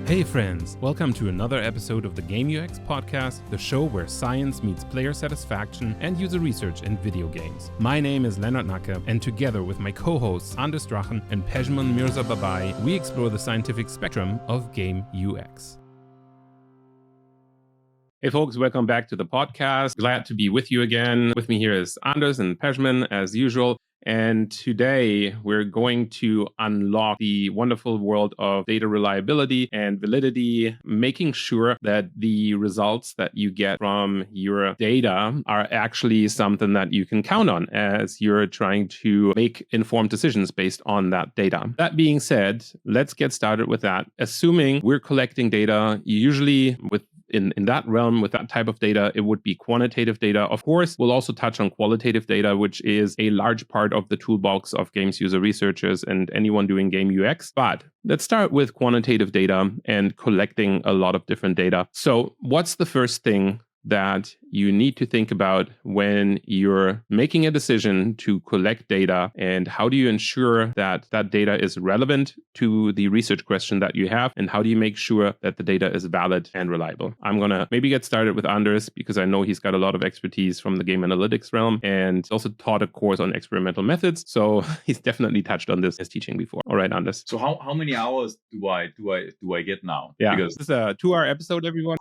Hey friends, welcome to another episode of the Game UX podcast, the show where science meets player satisfaction and user research in video games. My name is Leonard Nacke, and together with my co-hosts Anders Drachen and Pejman Mirzababai, we explore the scientific spectrum of game UX. Hey folks, welcome back to the podcast. Glad to be with you again. With me here is Anders and Pejman as usual. And today we're going to unlock the wonderful world of data reliability and validity, making sure that the results that you get from your data are actually something that you can count on as you're trying to make informed decisions based on that data. That being said, let's get started with that. Assuming we're collecting data, usually in that realm, with that type of data, it would be quantitative data. Of course, we'll also touch on qualitative data, which is a large part of the toolbox of games user researchers and anyone doing game UX. But let's start with quantitative data and collecting a lot of different data. So what's the first thing that you need to think about when you're making a decision to collect data, and how do you ensure that that data is relevant to the research question that you have, and how do you make sure that the data is valid and reliable? I'm going to maybe get started with Anders because I know he's got a lot of expertise from the game analytics realm and also taught a course on experimental methods, so he's definitely touched on this as teaching before. All right, Anders. So how many hours do I get now? Yeah, because this is a 2-hour episode, everyone.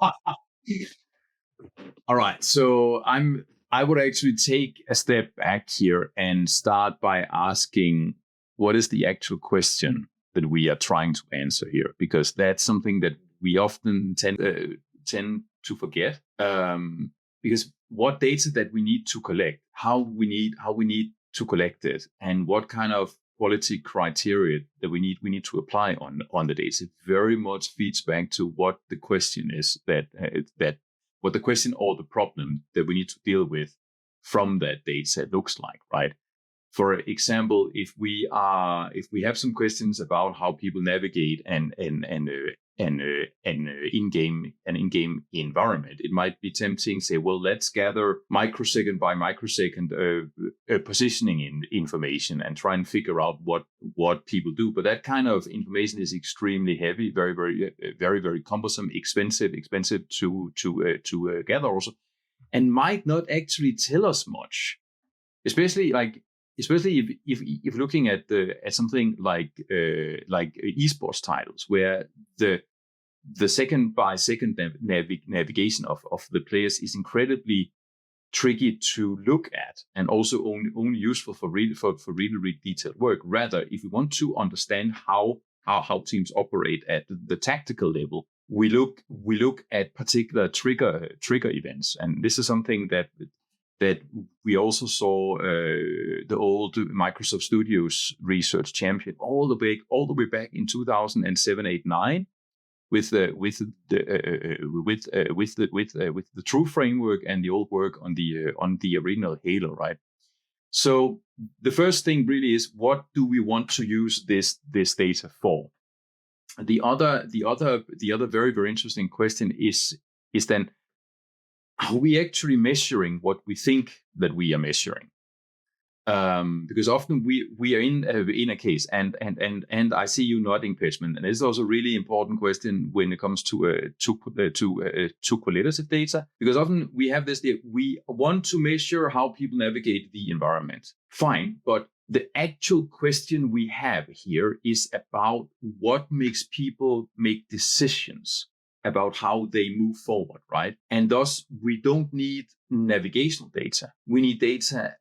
All right, so I would actually take a step back here and start by asking, what is the actual question that we are trying to answer here? Because that's something that we often tend to forget. Because what data that we need to collect, how we need to collect it, and what kind of quality criteria that we need to apply on the data, it very much feeds back to what the question is what the question or the problem that we need to deal with from that data looks like, right? For example, if we have some questions about how people navigate an in-game environment, it might be tempting to say, well, let's gather microsecond by microsecond positioning information and try and figure out what people do. But that kind of information is extremely heavy, very, very, very, very cumbersome, expensive to gather also, and might not actually tell us much, especially if looking at something like esports titles, where the second by second navigation of the players is incredibly tricky to look at, and also only useful for really detailed work. Rather, if we want to understand how teams operate at the tactical level, we look at particular trigger events, and this is something that we also saw the old Microsoft Studios research champion all the way back in 2007, 8, 9 with the True framework and the old work on the original Halo, right? So the first thing really is, what do we want to use this data for? The other very, very interesting question is then, are we actually measuring what we think that we are measuring? Because often we are in a case, and I see you nodding, Pejman, and this is also a really important question when it comes to qualitative data, because often we have this, we want to measure how people navigate the environment. Fine, but the actual question we have here is about what makes people make decisions about how they move forward, right? And thus, we don't need navigational data. We need data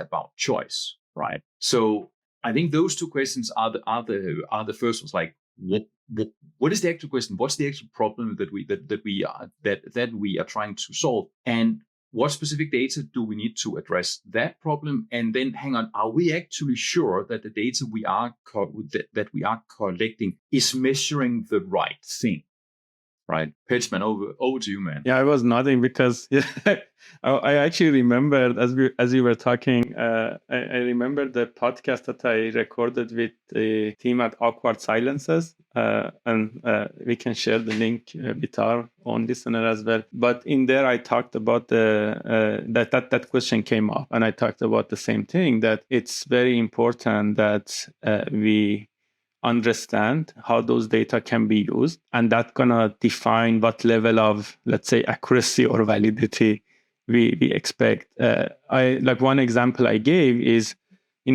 about choice, right? So I think those two questions are the first ones. Like, what is the actual question? What's the actual problem that we are trying to solve? And what specific data do we need to address that problem? And then, hang on, are we actually sure that the data we are collecting is measuring the right thing? Right, Pejman, over to you, man. Yeah, I was nodding because I actually remembered as you were talking. I remember the podcast that I recorded with the team at Awkward Silences, and we can share the link with our own listener as well. But in there, I talked about that question came up, and I talked about the same thing, that it's very important that we understand how those data can be used, and that's gonna define what level of, let's say, accuracy or validity we expect. I like one example I gave is,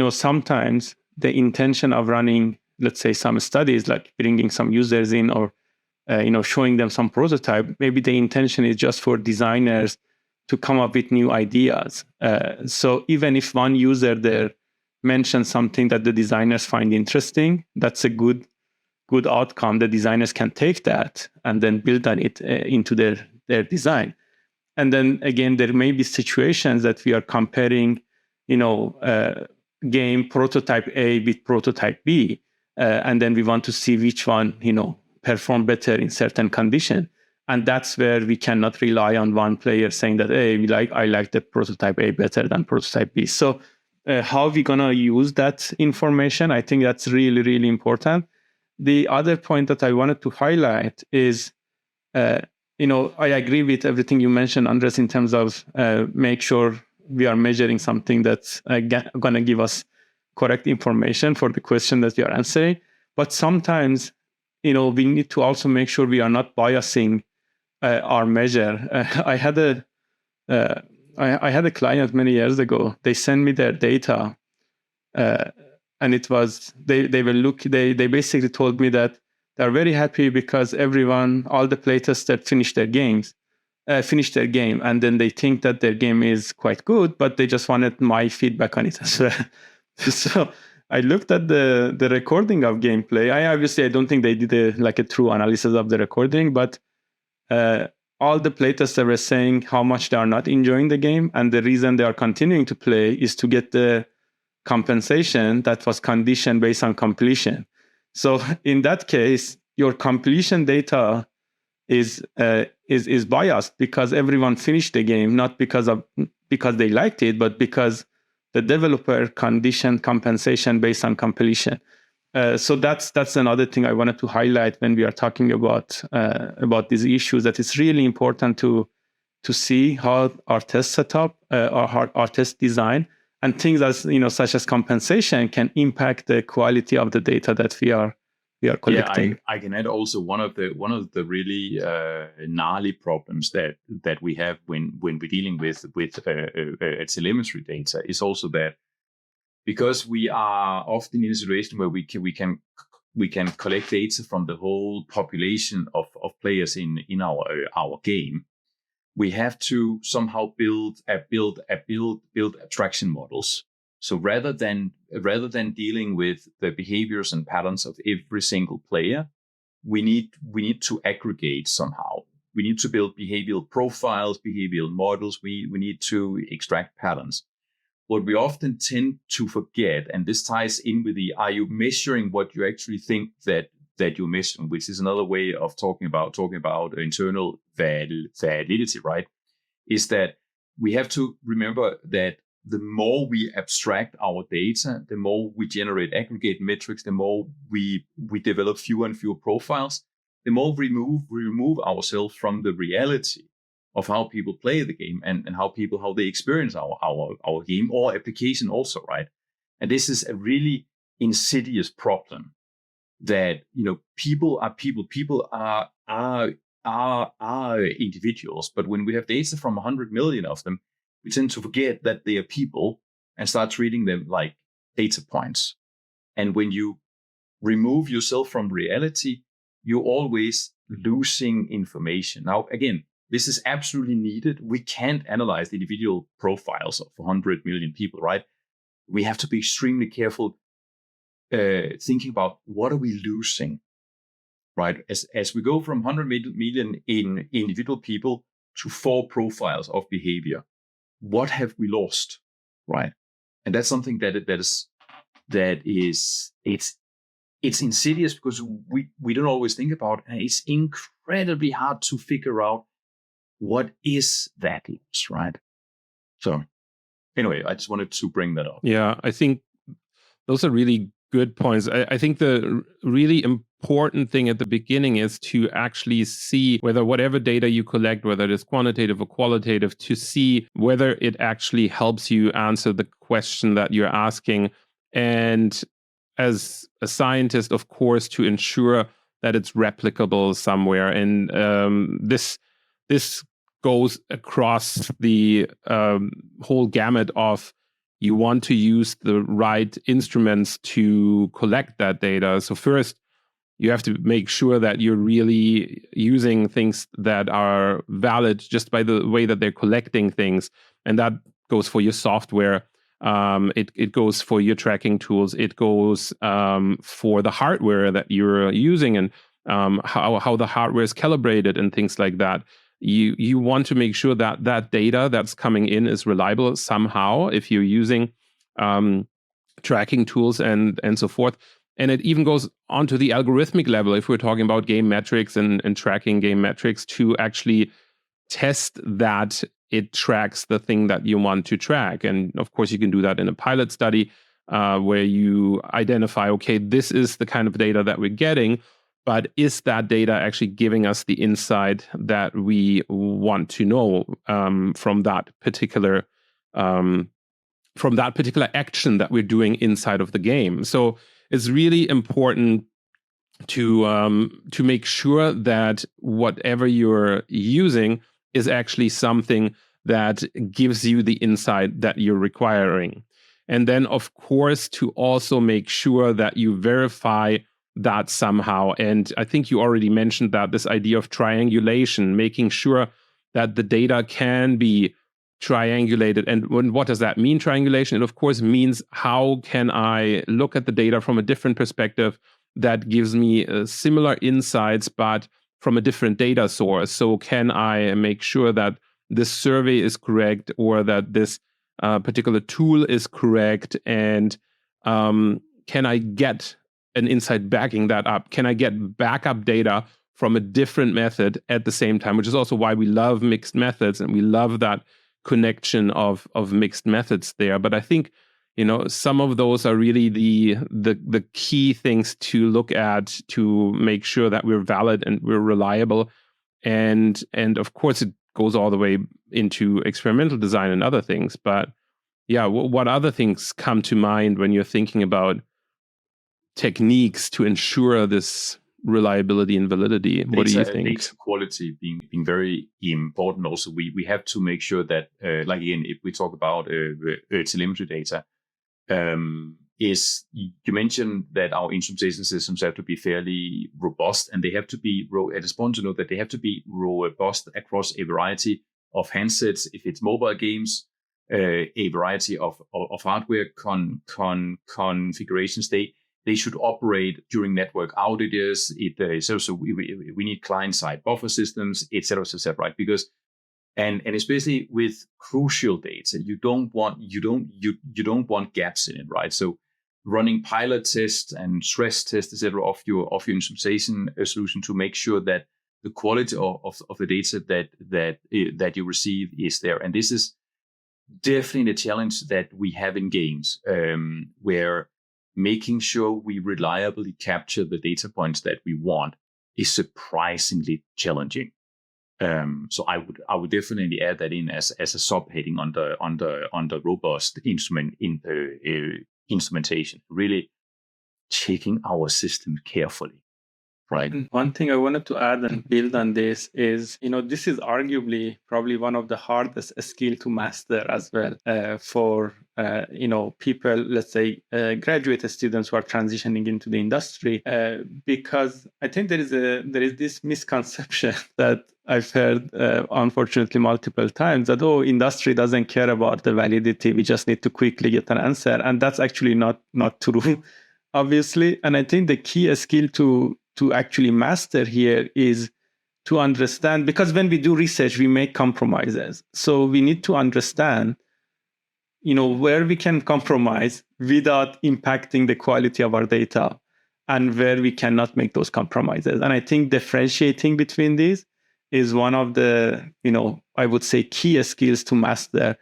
sometimes the intention of running, let's say, some studies, like bringing some users in or showing them some prototype, maybe the intention is just for designers to come up with new ideas. So even if one user there mentions something that the designers find interesting, that's a good outcome. The designers can take that and then build on it into their design. And then again, there may be situations that we are comparing, game prototype A with prototype B, and then we want to see which one, perform better in certain condition. And that's where we cannot rely on one player saying that, hey, I like the prototype A better than prototype B. So how are we going to use that information? I think that's really, really important. The other point that I wanted to highlight is, I agree with everything you mentioned, Andres, in terms of make sure we are measuring something that's going to give us correct information for the question that we are answering. But sometimes, we need to also make sure we are not biasing our measure. I had a client many years ago. They sent me their data, and it was they basically told me that they're very happy because all the playtesters finished their game, and then they think that their game is quite good, but they just wanted my feedback on it as well. So I looked at the recording of gameplay. I don't think they did a true analysis of the recording, but all the playtesters were saying how much they are not enjoying the game, and the reason they are continuing to play is to get the compensation that was conditioned based on completion. So in that case, your completion data is biased because everyone finished the game, not because they liked it, but because the developer conditioned compensation based on completion. So that's another thing I wanted to highlight when we are talking about these issues. That it's really important to see how our test setup, our test design, and things such as compensation can impact the quality of the data that we are collecting. Yeah, I can add also one of the really gnarly problems that we have when we're dealing with telemetry data is also that because we are often in a situation where we can collect data from the whole population of players in our game. We have to somehow build attraction models. So rather than dealing with the behaviors and patterns of every single player, we need to aggregate somehow. We need to build behavioral profiles, behavioral models. We need to extract patterns. What we often tend to forget, and this ties in with are you measuring what you actually think that you're measuring, which is another way of talking about internal validity, right? Is that we have to remember that the more we abstract our data, the more we generate aggregate metrics, the more we develop fewer and fewer profiles, the more we remove ourselves from the reality of how people play the game and how they experience our game or application also, right? And this is a really insidious problem that, people are individuals, but when we have data from 100 million of them, we tend to forget that they are people and start treating them like data points. And when you remove yourself from reality, you're always losing information. Now, again, this is absolutely needed. We can't analyze the individual profiles of 100 million people, right? We have to be extremely careful thinking about what are we losing, right? As we go from 100 million in individual people to 4 profiles of behavior, what have we lost, right? And that's something that is it's insidious because we don't always think about, and it's incredibly hard to figure out what is that loss, right? So anyway, I just wanted to bring that up. Yeah, I think those are really good points. I think the really important thing at the beginning is to actually see whether whatever data you collect, whether it is quantitative or qualitative, to see whether it actually helps you answer the question that you're asking. And as a scientist, of course, to ensure that it's replicable somewhere. And this goes across the whole gamut of, you want to use the right instruments to collect that data. So first, you have to make sure that you're really using things that are valid just by the way that they're collecting things. And that goes for your software. It goes for your tracking tools. It goes for the hardware that you're using, and how the hardware is calibrated and things like that. You want to make sure that that data that's coming in is reliable somehow if you're using tracking tools and so forth. And it even goes onto the algorithmic level if we're talking about game metrics and tracking game metrics, to actually test that it tracks the thing that you want to track. And of course, you can do that in a pilot study where you identify, okay, this is the kind of data that we're getting, but is that data actually giving us the insight that we want to know from that particular action that we're doing inside of the game? So it's really important to make sure that whatever you're using is actually something that gives you the insight that you're requiring. And then, of course, to also make sure that you verify that somehow. And I think you already mentioned that, this idea of triangulation, making sure that the data can be triangulated. And what does that mean, triangulation? It, of course, means how can I look at the data from a different perspective that gives me similar insights, but from a different data source. So can I make sure that this survey is correct, or that this particular tool is correct? And can I get an insight backing that up? Can I get backup data from a different method at the same time? Which is also why we love mixed methods, and we love that connection of mixed methods there. But I think, some of those are really the key things to look at to make sure that we're valid and we're reliable. And of course, it goes all the way into experimental design and other things. But yeah, what other things come to mind when you're thinking about techniques to ensure this reliability and validity? What do you think? Data quality being very important. Also, we have to make sure that, like again, if we talk about telemetry data, is you mentioned that our instrumentation systems have to be fairly robust, and they have to be at this point to know that they have to be robust across a variety of handsets. If it's mobile games, a variety of hardware configurations, they should operate during network outages. So we need client-side buffer systems, et cetera, right? Because and especially with crucial data, you don't want gaps in it, right? So running pilot tests and stress tests, et cetera, of your instrumentation solution to make sure that the quality of the data that you receive is there. And this is definitely the challenge that we have in games, where making sure we reliably capture the data points that we want is surprisingly challenging. So I would definitely add that in as a subheading under robust instrumentation. Really checking our system carefully. Right. And one thing I wanted to add and build on this is, this is arguably probably one of the hardest skill to master as well for, people, let's say, graduate students who are transitioning into the industry, because I think there is this misconception that I've heard, unfortunately, multiple times, that, industry doesn't care about the validity. We just need to quickly get an answer. And that's actually not true, obviously. And I think the key skill to actually master here is to understand, because when we do research, we make compromises. So we need to understand, where we can compromise without impacting the quality of our data, and where we cannot make those compromises. And I think differentiating between these is one of the, I would say, key skills to master.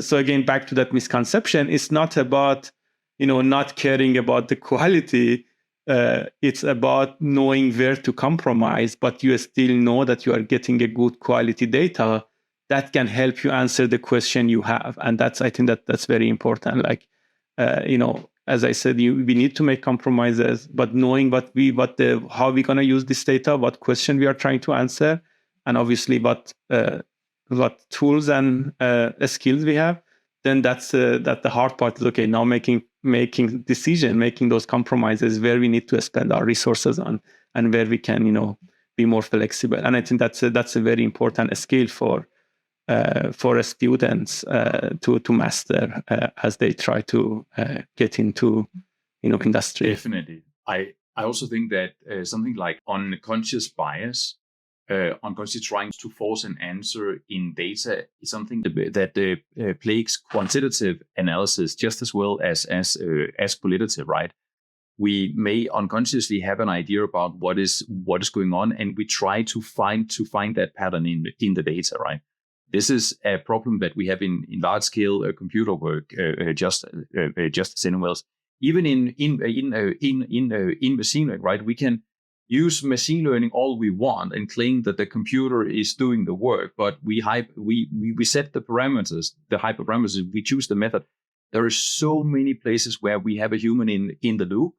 So again, back to that misconception, it's not about, not caring about the quality. It's about knowing where to compromise, but you still know that you are getting a good quality data that can help you answer the question you have. And I think that's very important. Like, as I said, we need to make compromises, but knowing how we're going to use this data, what question we are trying to answer, and obviously what tools and skills we have, then that's that the hard part is, okay, now making those compromises where we need to spend our resources on, and where we can be more flexible. And I think that's a very important skill for students to master as they try to get into industry. Definitely. I also think that something like unconscious bias, unconsciously trying to force an answer in data, is something that plagues quantitative analysis just as well as qualitative, right? We may unconsciously have an idea about what is going on, and we try to find that pattern in the data, right? This is a problem that we have in large scale computer work, just as anywhere else. Even in machine learning, right? We can use machine learning all we want and claim that the computer is doing the work, but we set the parameters, the hyperparameters. We choose the method. There are so many places where we have a human in the loop,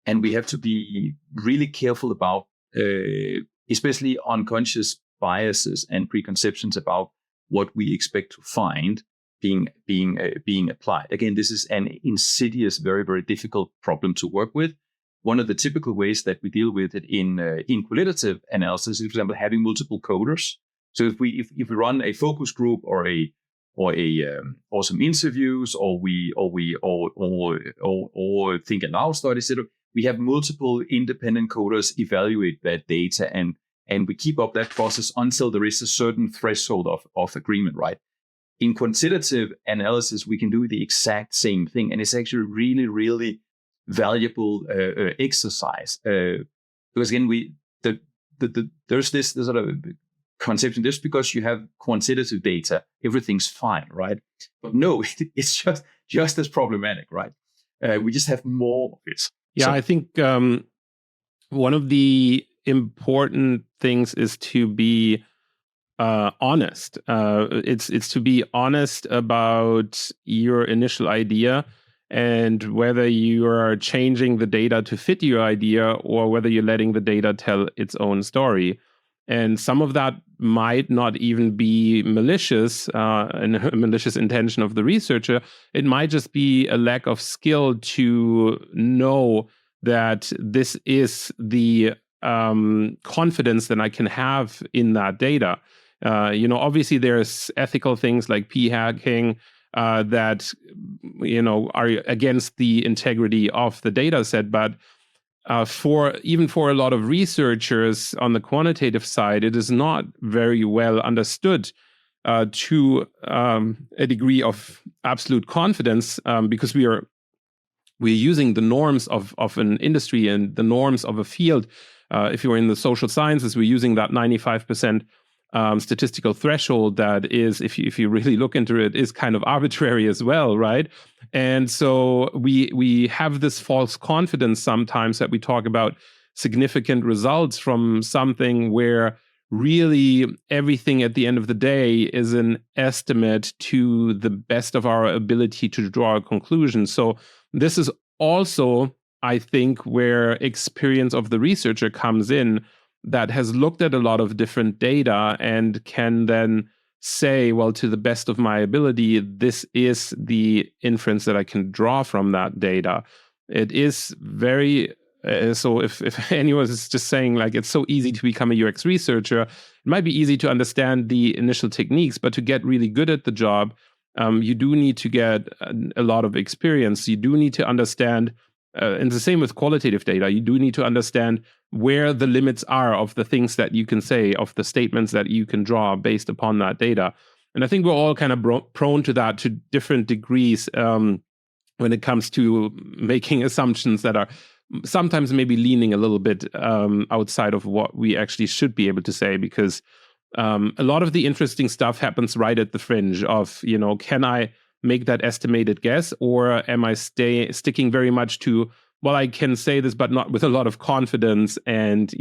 and we have to be really careful about, especially unconscious biases and preconceptions about what we expect to find being applied. Again, this is an insidious, very, very difficult problem to work with. One of the typical ways that we deal with it in qualitative analysis is, for example, having multiple coders. So if we run a focus group or some interviews, or think aloud studies, we have multiple independent coders evaluate that data, and we keep up that process until there is a certain threshold of agreement, right? In quantitative analysis, we can do the exact same thing, and it's actually really, really valuable exercise. Because again, there's this sort of conception, just because you have quantitative data, everything's fine, right? But no, it's just as problematic, right? We just have more of it. Yeah, so I think one of the important things is to be honest. It's to be honest about your initial idea, and whether you are changing the data to fit your idea, or whether you're letting the data tell its own story. And some of that might not even be malicious, and a malicious intention of the researcher. It might just be a lack of skill to know that this is the confidence that I can have in that data. Obviously there's ethical things like p-hacking that are against the integrity of the data set, but for a lot of researchers on the quantitative side, it is not very well understood to a degree of absolute confidence, because we're using the norms of an industry and the norms of a field. If you're in the social sciences, we're using that 95% statistical threshold that is, if you really look into it, is kind of arbitrary as well, right? And so we have this false confidence sometimes that we talk about significant results from something where really everything at the end of the day is an estimate to the best of our ability to draw a conclusion. So this is also, I think, where experience of the researcher comes in, that has looked at a lot of different data and can then say, well, to the best of my ability, this is the inference that I can draw from that data. It is very, so if anyone is just saying like it's so easy to become a UX researcher, it might be easy to understand the initial techniques, but to get really good at the job, you do need to get a lot of experience. You do need to understand, and the same with qualitative data, you do need to understand where the limits are of the things that you can say, of the statements that you can draw based upon that data. And I think we're all kind of prone to that to different degrees when it comes to making assumptions that are sometimes maybe leaning a little bit outside of what we actually should be able to say, because a lot of the interesting stuff happens right at the fringe of, can I make that estimated guess, or am I sticking very much to, well, I can say this, but not with a lot of confidence, and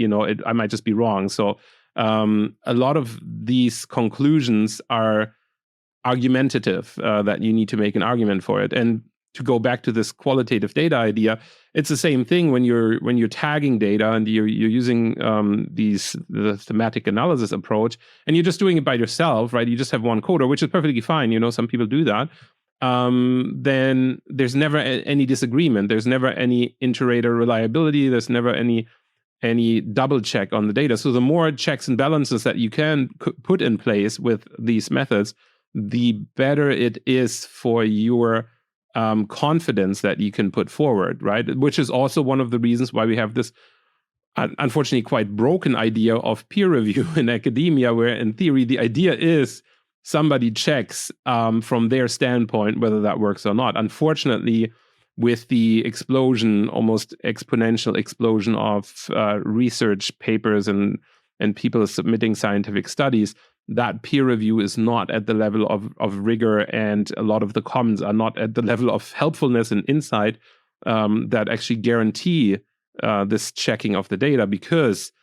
I might just be wrong. So a lot of these conclusions are argumentative, that you need to make an argument for it. And to go back to this qualitative data idea, it's the same thing when you're tagging data and you're using the thematic analysis approach, and you're just doing it by yourself, right? You just have one coder, which is perfectly fine. Some people do that. Then there's never any disagreement. There's never any inter-rater reliability. There's never any double check on the data. So the more checks and balances that you can put in place with these methods, the better it is for your confidence that you can put forward, right? Which is also one of the reasons why we have this unfortunately quite broken idea of peer review in academia, where in theory the idea is somebody checks from their standpoint whether that works or not. Unfortunately, with the explosion, almost exponential explosion of research papers and people submitting scientific studies, that peer review is not at the level of rigor, and a lot of the comments are not at the level of helpfulness and insight that actually guarantee this checking of the data, because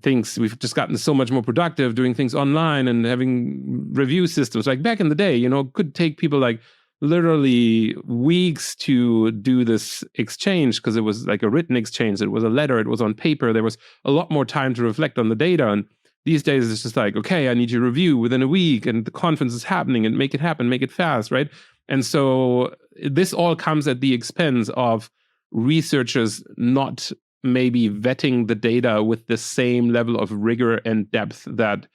we've just gotten so much more productive doing things online and having review systems. Like back in the day, it could take people like literally weeks to do this exchange, because it was like a written exchange. It was a letter, it was on paper. There was a lot more time to reflect on the data. And these days it's just like, okay, I need your review within a week, and the conference is happening, and make it happen, make it fast, right? And so this all comes at the expense of researchers not maybe vetting the data with the same level of rigor and depth that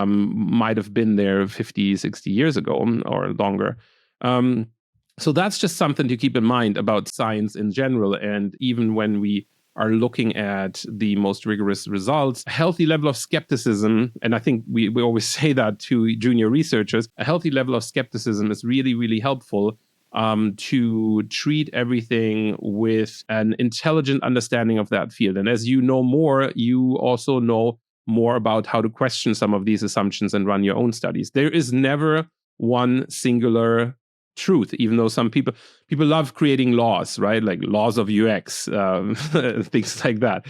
might have been there 50, 60 years ago or longer. So that's just something to keep in mind about science in general. And even when we are looking at the most rigorous results, a healthy level of skepticism, and I think we always say that to junior researchers, a healthy level of skepticism is really, really helpful to treat everything with an intelligent understanding of that field. And as you know more, you also know more about how to question some of these assumptions and run your own studies. There is never one singular truth, even though some people love creating laws, right? Like laws of UX, things like that.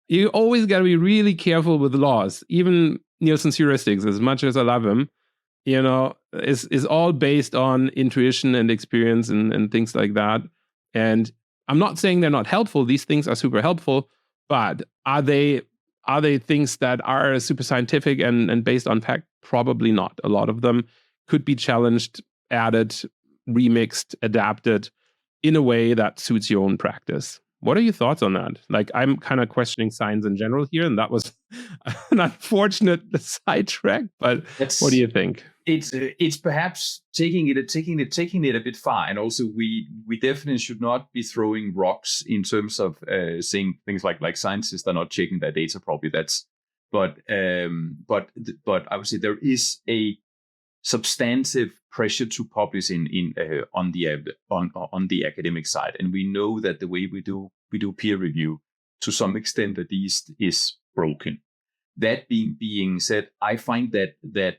You always got to be really careful with laws. Even Nielsen's heuristics, as much as I love him, is all based on intuition and experience and things like that. And I'm not saying they're not helpful. These things are super helpful, but are they things that are super scientific and based on fact? Probably not. A lot of them could be challenged, added, remixed, adapted in a way that suits your own practice. What are your thoughts on that? Like, I'm kind of questioning science in general here, and that was an unfortunate sidetrack. But what do you think? It's perhaps taking it a bit far, and also we definitely should not be throwing rocks in terms of saying things like scientists are not checking their data properly. But I would say there is a substantive pressure to publish on the academic side, and we know that the way we do peer review to some extent at least is broken. That being said, I find that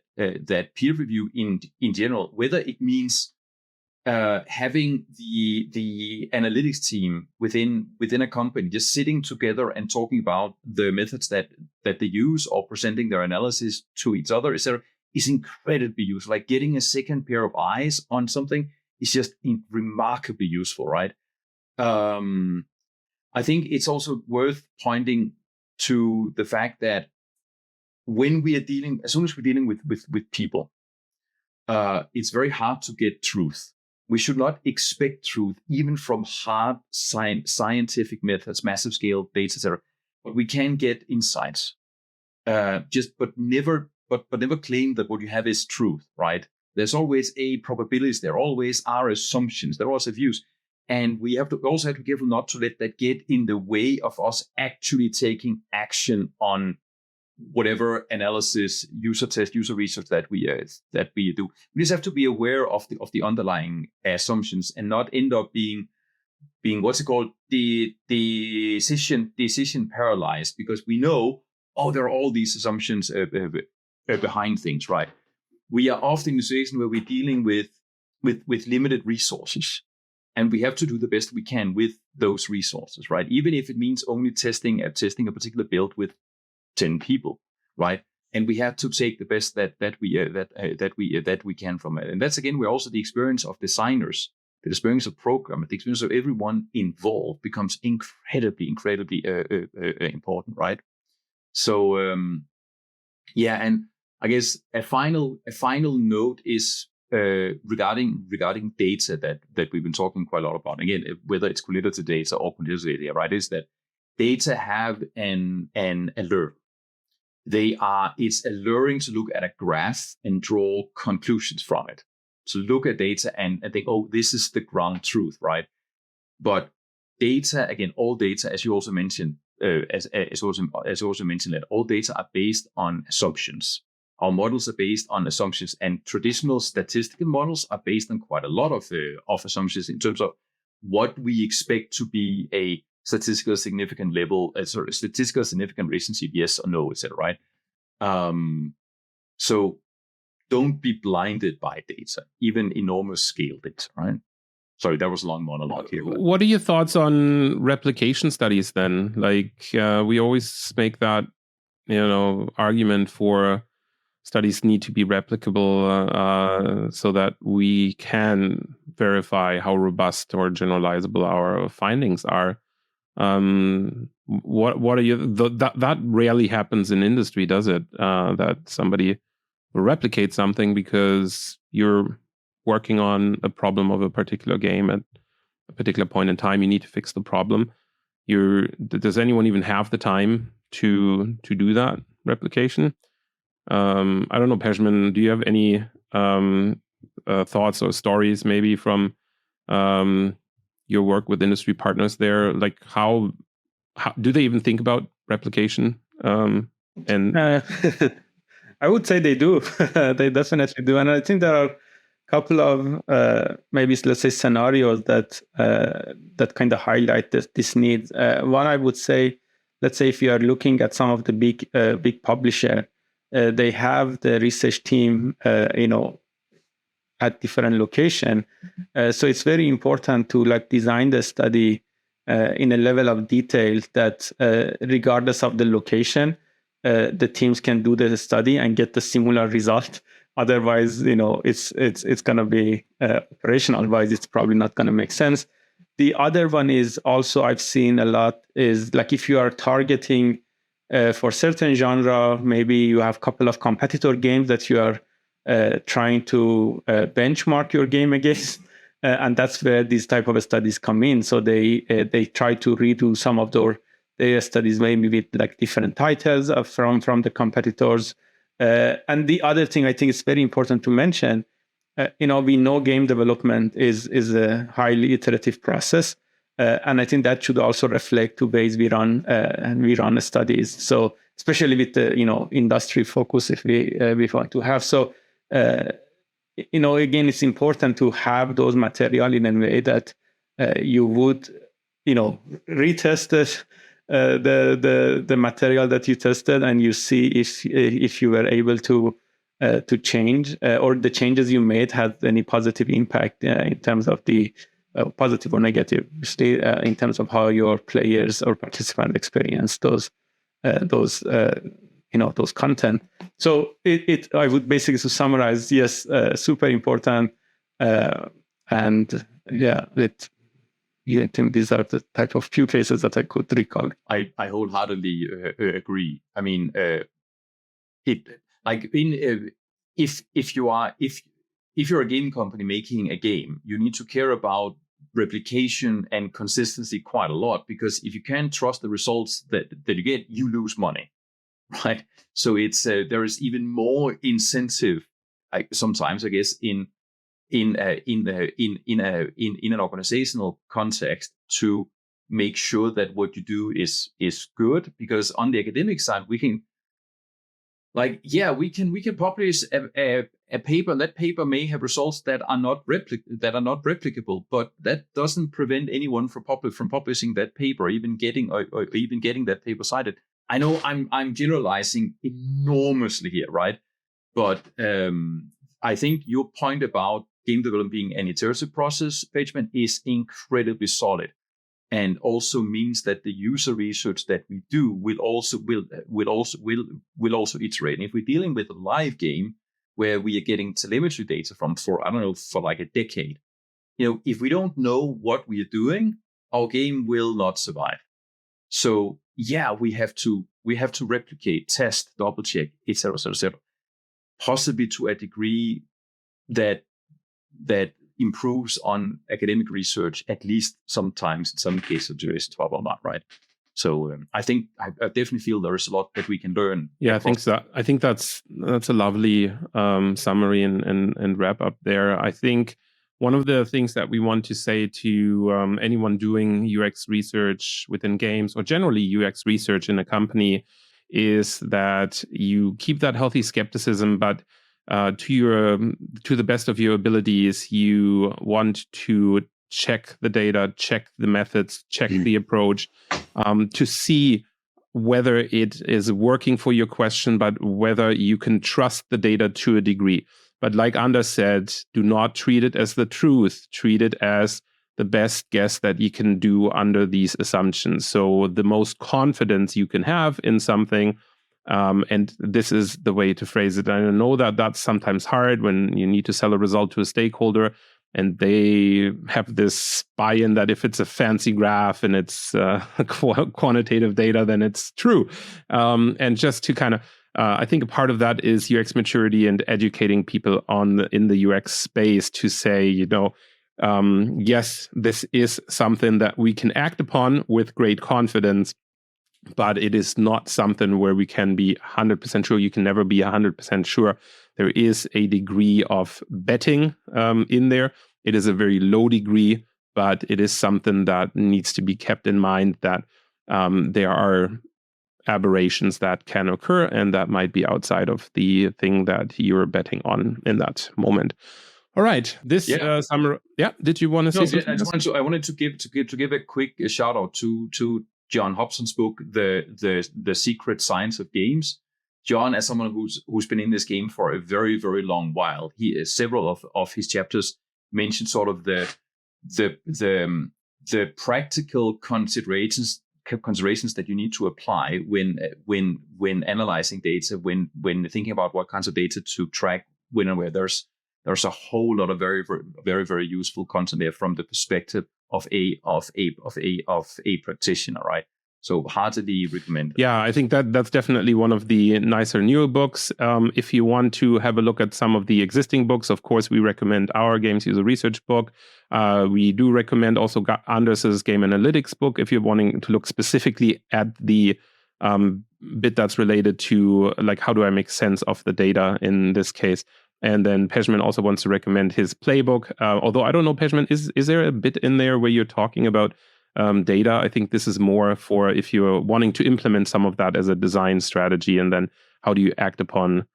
peer review in general, whether it means having the analytics team within a company just sitting together and talking about the methods that they use, or presenting their analysis to each other, etc., is incredibly useful. Like getting a second pair of eyes on something is just remarkably useful, right? I think it's also worth pointing to the fact that as soon as we're dealing with people, it's very hard to get truth. We should not expect truth, even from hard scientific methods, massive scale data, etc. But we can get insights. But never claim that what you have is truth, right? There's always a probabilities. There always are assumptions. There are also views. And we also have to be careful not to let that get in the way of us actually taking action on whatever analysis, user test, user research that we do. We just have to be aware of the underlying assumptions and not end up being what's it called, the decision paralyzed, because we know, there are all these assumptions behind things, right? We are often in a situation where we're dealing with limited resources, and we have to do the best we can with those resources, right? Even if it means only testing a particular build with 10 people, right? And we have to take the best that we can from it. And that's again where also the experience of designers the experience of programmer, the experience of everyone involved becomes incredibly important, right? So and I guess a final note is regarding data that we've been talking quite a lot about. Again, whether it's qualitative data or quantitative data, right? Is that data have an allure. It's alluring to look at a graph and draw conclusions from it. To look at data and think, oh, this is the ground truth, right? But data, again, all data, as you also mentioned, as also mentioned, that all data are based on assumptions. Our models are based on assumptions, and traditional statistical models are based on quite a lot of assumptions in terms of what we expect to be a statistical significant level, statistical significant relationship, yes or no, etc. Right? So don't be blinded by data, even enormous scale data, right? Sorry, that was a long monologue here. But. What are your thoughts on replication studies then? Like we always make that, argument for studies need to be replicable so that we can verify how robust or generalizable our findings are. What are you? That rarely happens in industry, does it? That somebody will replicate something because you're working on a problem of a particular game at a particular point in time. You need to fix the problem. Does anyone even have the time to do that replication? I don't know, Pejman, do you have any thoughts or stories maybe from your work with industry partners there? Like how do they even think about replication? I would say they do. They definitely do. And I think there are a couple of maybe, let's say, scenarios that kind of highlight this need. One, I would say, let's say if you are looking at some of the big publisher, they have the research team, at different location. So it's very important to design the study in a level of detail that regardless of the location, the teams can do the study and get the similar result. Otherwise, it's going to be operational wise, it's probably not going to make sense. The other one is also I've seen a lot is like if you are targeting for certain genre, maybe you have a couple of competitor games that you are trying to benchmark your game against. And that's where these type of studies come in. So they try to redo some of their studies, maybe with different titles from the competitors. And the other thing I think is very important to mention, we know game development is a highly iterative process. And I think that should also reflect to ways we run studies. So especially with the industry focus, if we want to have. So again, it's important to have those material in a way that you would retest the material that you tested, and you see if you were able to change or the changes you made had any positive impact in terms of the positive or negative, in terms of how your players or participants experience those content. So I would basically to summarize, yes, super important, and I think these are the type of few cases that I could recall. I wholeheartedly agree. I mean, if you're a game company making a game, you need to care about replication and consistency quite a lot, because if you can't trust the results that you get, you lose money, right? So it's there is even more incentive, sometimes I guess, in an organizational context to make sure that what you do is good, because on the academic side we can publish a paper. That paper may have results that are not replicable, but that doesn't prevent anyone from publishing that paper, even getting that paper cited. I know I'm generalizing enormously here, right? But I think your point about game development being an iterative process, Pejman, is incredibly solid, and also means that the user research that we do will also iterate. And if we're dealing with a live game where we are getting telemetry data for like a decade, if we don't know what we are doing, our game will not survive. So yeah, we have to replicate, test, double check, etc., etc., possibly to a degree that improves on academic research, at least sometimes in some cases there is blah blah blah, right? So I think I definitely feel there is a lot that we can learn. Yeah, I think so. I think that's a lovely summary and wrap up there. I think one of the things that we want to say to anyone doing UX research within games, or generally UX research in a company, is that you keep that healthy skepticism, but to the best of your abilities, you want to check the data, check the methods, check the approach, to see whether it is working for your question, but whether you can trust the data to a degree. But like Anders said, do not treat it as the truth. Treat it as the best guess that you can do under these assumptions. So the most confidence you can have in something, and this is the way to phrase it. I know that that's sometimes hard when you need to sell a result to a stakeholder, and they have this buy-in that if it's a fancy graph and it's quantitative data, then it's true. And just to kind of, I think a part of that is UX maturity and educating people in the UX space to say, yes, this is something that we can act upon with great confidence, but it is not something where we can be 100% sure. You can never be 100% sure. There is a degree of betting in there. It is a very low degree, but it is something that needs to be kept in mind, that there are aberrations that can occur and that might be outside of the thing that you're betting on in that moment. All right. This summer. Yeah. Did you want to say something? I wanted to give a quick shout out to John Hobson's book, the Secret Science of Games. John, as someone who's been in this game for a very, very long while, several of his chapters mention sort of the practical considerations that you need to apply when analyzing data, when thinking about what kinds of data to track, when and where. There's a whole lot of very, very, very, very useful content there from the perspective of a practitioner, right? So heartily recommend it. Yeah, I think that's definitely one of the nicer newer books. If you want to have a look at some of the existing books, of course, we recommend our Games User Research book. We do recommend also Anders's Game Analytics book if you're wanting to look specifically at the bit that's related to, like, how do I make sense of the data in this case. And then Pejman also wants to recommend his playbook. Although I don't know, Pejman, is there a bit in there where you're talking about data? I think this is more for if you're wanting to implement some of that as a design strategy, and then how do you act upon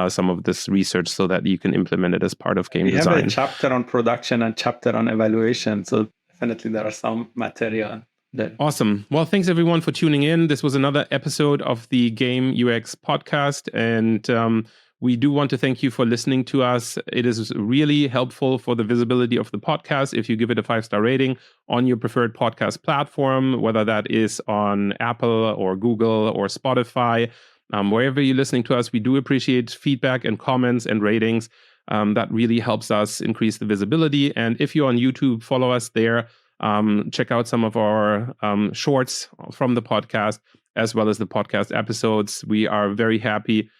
some of this research so that you can implement it as part of game design. We have a chapter on production and chapter on evaluation, so definitely there are some material there. Awesome. Well, thanks everyone for tuning in. This was another episode of the Game UX podcast, and we do want to thank you for listening to us. It is really helpful for the visibility of the podcast if you give it a 5-star rating on your preferred podcast platform, whether that is on Apple or Google or Spotify. Wherever you're listening to us, we do appreciate feedback and comments and ratings. That really helps us increase the visibility. And if you're on YouTube, follow us there. Check out some of our shorts from the podcast, as well as the podcast episodes. We are very happy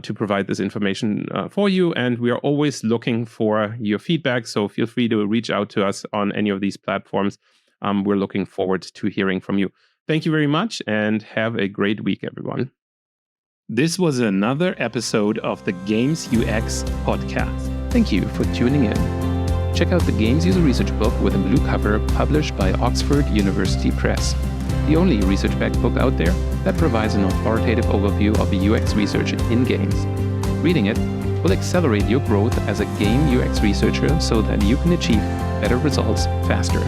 to provide this information for you, and we are always looking for your feedback, so feel free to reach out to us on any of these platforms. We're looking forward to hearing from you. Thank you very much, and have a great week, everyone. This was another episode of the Games UX podcast. Thank you for tuning in. Check out the Games User Research book with a blue cover, published by Oxford University Press, the only research-backed book out there that provides an authoritative overview of UX research in games. Reading it will accelerate your growth as a game UX researcher so that you can achieve better results faster.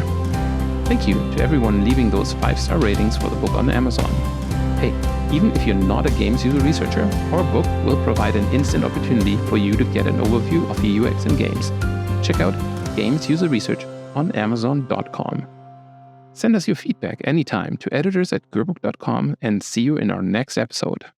Thank you to everyone leaving those 5-star ratings for the book on Amazon. Hey, even if you're not a games user researcher, our book will provide an instant opportunity for you to get an overview of the UX in games. Check out Games User Research on Amazon.com. Send us your feedback anytime to editors@gerbook.com, and see you in our next episode.